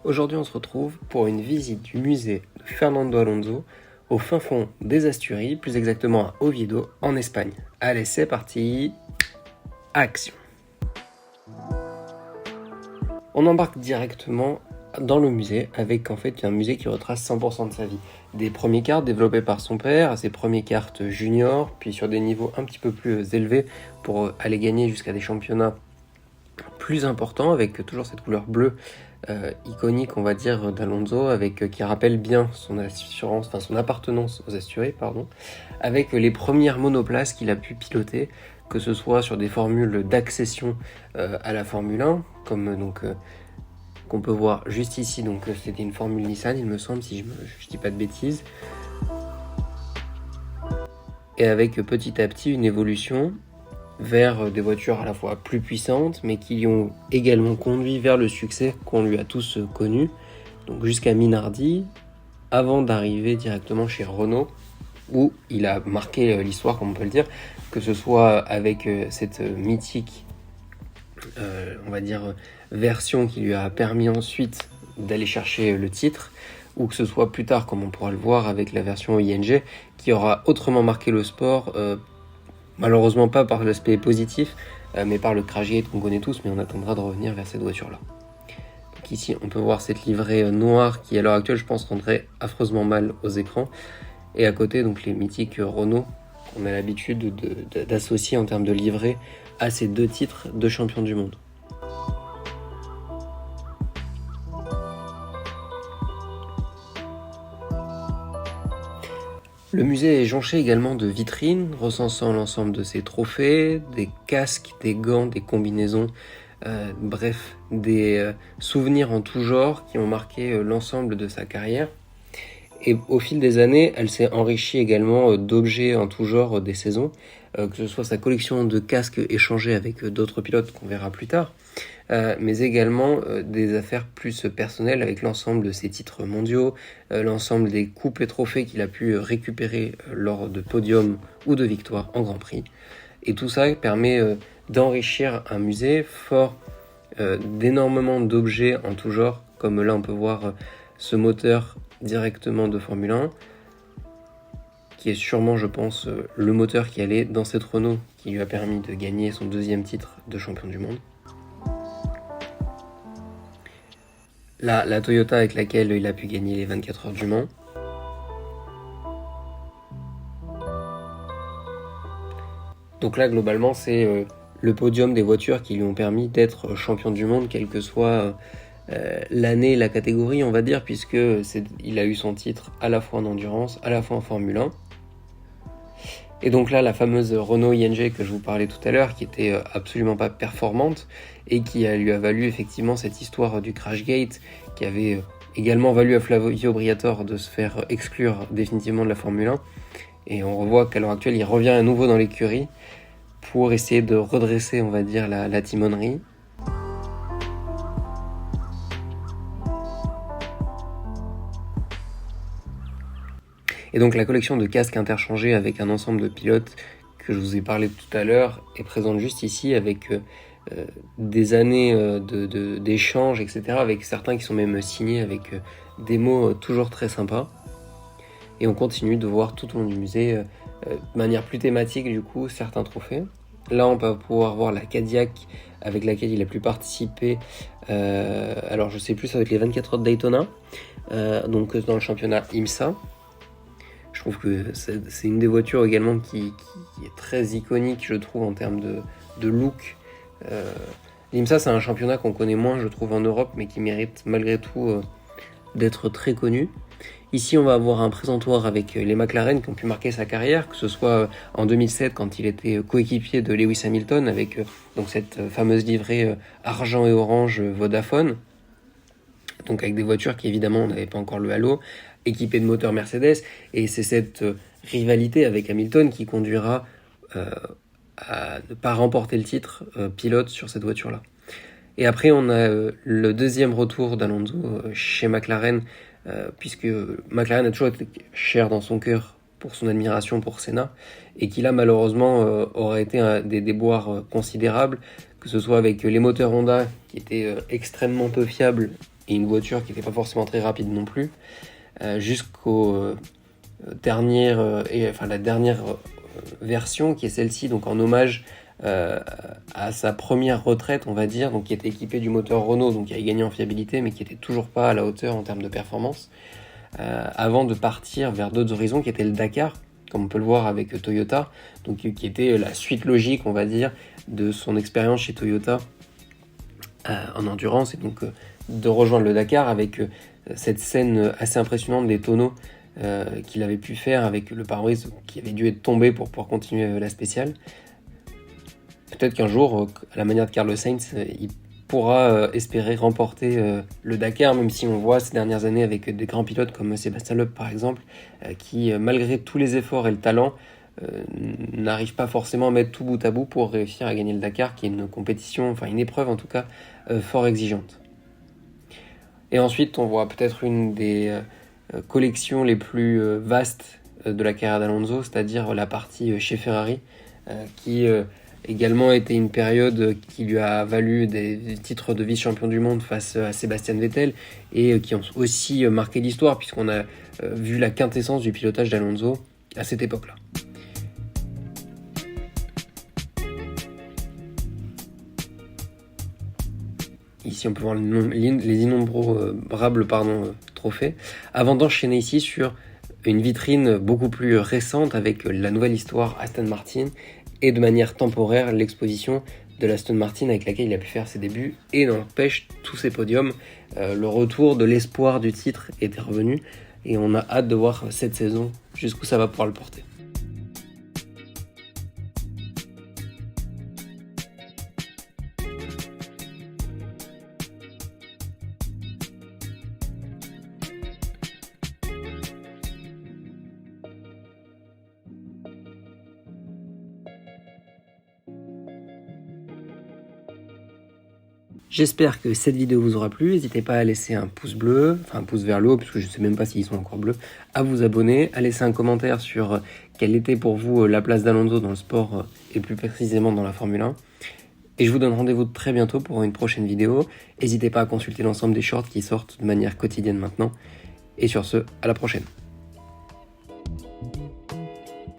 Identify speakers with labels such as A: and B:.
A: Aujourd'hui, on se retrouve pour une visite du musée de Fernando Alonso au fin fond des Asturies, plus exactement à Oviedo, en Espagne. Allez, c'est parti, action! On embarque directement dans le musée avec en fait un musée qui retrace 100% de sa vie. Des premiers cartes développés par son père, à ses premières cartes juniors, puis sur des niveaux un petit peu plus élevés pour aller gagner jusqu'à des championnats plus importants avec toujours cette couleur bleue iconique, on va dire, d'Alonso, avec qui rappelle bien son assurance, enfin son appartenance aux Asturies, avec les premières monoplaces qu'il a pu piloter, que ce soit sur des formules d'accession à la Formule 1, comme qu'on peut voir juste ici. Donc c'était une formule Nissan, il me semble, si je dis pas de bêtises, et avec petit à petit une évolution vers des voitures à la fois plus puissantes, mais qui lui ont également conduit vers le succès qu'on lui a tous connu, donc jusqu'à Minardi, avant d'arriver directement chez Renault, où il a marqué l'histoire, comme on peut le dire, que ce soit avec cette mythique, on va dire, version qui lui a permis ensuite d'aller chercher le titre, ou que ce soit plus tard, comme on pourra le voir, avec la version ING, qui aura autrement marqué le sport, malheureusement pas par l'aspect positif, mais par le Crashgate qu'on connaît tous, mais on attendra de revenir vers cette voiture-là. Donc ici, on peut voir cette livrée noire qui, à l'heure actuelle, je pense, rendrait affreusement mal aux écrans. Et à côté, donc les mythiques Renault, qu'on a l'habitude d'associer en termes de livrée à ces deux titres de champion du monde. Le musée est jonché également de vitrines recensant l'ensemble de ses trophées, des casques, des gants, des combinaisons, bref, des souvenirs en tout genre qui ont marqué l'ensemble de sa carrière. Et au fil des années, elle s'est enrichie également d'objets en tout genre des saisons, que ce soit sa collection de casques échangés avec d'autres pilotes qu'on verra plus tard, mais également des affaires plus personnelles avec l'ensemble de ses titres mondiaux, l'ensemble des coupes et trophées qu'il a pu récupérer lors de podiums ou de victoires en Grand Prix. Et tout ça permet d'enrichir un musée fort d'énormément d'objets en tout genre, comme là on peut voir ce moteur directement de Formule 1, qui est sûrement, je pense, le moteur qui allait dans cette Renault qui lui a permis de gagner son deuxième titre de champion du monde. La Toyota avec laquelle il a pu gagner les 24 heures du Mans. Donc là, globalement, c'est le podium des voitures qui lui ont permis d'être champion du monde, quelle que soit l'année, la catégorie, on va dire, puisque il a eu son titre à la fois en endurance, à la fois en Formule 1. Et donc là, la fameuse Renault ING que je vous parlais tout à l'heure, qui était absolument pas performante et qui lui a valu effectivement cette histoire du Crashgate, qui avait également valu à Flavio Briatore de se faire exclure définitivement de la Formule 1. Et on revoit qu'à l'heure actuelle, il revient à nouveau dans l'écurie pour essayer de redresser, on va dire, la timonerie. Et donc la collection de casques interchangés avec un ensemble de pilotes que je vous ai parlé tout à l'heure est présente juste ici avec des années d'échanges, etc. avec certains qui sont même signés avec des mots toujours très sympas. Et on continue de voir tout au long du musée, de manière plus thématique du coup, certains trophées. Là on va pouvoir voir la Cadillac avec laquelle il a pu participer, alors je sais plus, avec les 24 heures de Daytona, donc dans le championnat IMSA. Je trouve que c'est une des voitures également qui est très iconique, je trouve, en termes de look. L'IMSA, c'est un championnat qu'on connaît moins, je trouve, en Europe, mais qui mérite malgré tout d'être très connu. Ici, on va avoir un présentoir avec les McLaren qui ont pu marquer sa carrière, que ce soit en 2007 quand il était coéquipier de Lewis Hamilton avec donc cette fameuse livrée argent et orange Vodafone. Donc avec des voitures qui évidemment n'avaient pas encore le halo, équipées de moteurs Mercedes, et c'est cette rivalité avec Hamilton qui conduira à ne pas remporter le titre pilote sur cette voiture-là. Et après on a le deuxième retour d'Alonso chez McLaren, puisque McLaren a toujours été cher dans son cœur pour son admiration pour Senna, et qui là malheureusement aurait été des déboires considérables, que ce soit avec les moteurs Honda qui étaient extrêmement peu fiables et une voiture qui n'était pas forcément très rapide non plus, jusqu'au la dernière version qui est celle-ci, donc en hommage à sa première retraite, on va dire, donc qui était équipée du moteur Renault, donc qui a gagné en fiabilité, mais qui était toujours pas à la hauteur en termes de performance, avant de partir vers d'autres horizons, qui était le Dakar, comme on peut le voir avec Toyota, donc qui était la suite logique, on va dire, de son expérience chez Toyota en endurance, et donc de rejoindre le Dakar avec cette scène assez impressionnante des tonneaux qu'il avait pu faire avec le pare-brise qui avait dû être tombé pour pouvoir continuer la spéciale. Peut-être qu'un jour, à la manière de Carlos Sainz, il pourra espérer remporter le Dakar, même si on voit ces dernières années avec des grands pilotes comme Sébastien Loeb par exemple, qui malgré tous les efforts et le talent, n'arrive pas forcément à mettre tout bout à bout pour réussir à gagner le Dakar, qui est une compétition, enfin une épreuve en tout cas, fort exigeante. Et ensuite, on voit peut-être une des collections les plus vastes de la carrière d'Alonso, c'est-à-dire la partie chez Ferrari, qui également était une période qui lui a valu des titres de vice-champion du monde face à Sébastien Vettel, et qui ont aussi marqué l'histoire, puisqu'on a vu la quintessence du pilotage d'Alonso à cette époque-là. Ici, on peut voir les innombrables trophées, avant d'enchaîner ici sur une vitrine beaucoup plus récente avec la nouvelle histoire Aston Martin et de manière temporaire l'exposition de l'Aston Martin avec laquelle il a pu faire ses débuts, et n'empêche tous ses podiums. Le retour de l'espoir du titre était revenu, et on a hâte de voir cette saison jusqu'où ça va pouvoir le porter. J'espère que cette vidéo vous aura plu. N'hésitez pas à laisser un pouce bleu, enfin un pouce vers le haut, puisque je ne sais même pas s'ils sont encore bleus, à vous abonner, à laisser un commentaire sur quelle était pour vous la place d'Alonso dans le sport et plus précisément dans la Formule 1. Et je vous donne rendez-vous très bientôt pour une prochaine vidéo. N'hésitez pas à consulter l'ensemble des shorts qui sortent de manière quotidienne maintenant. Et sur ce, à la prochaine.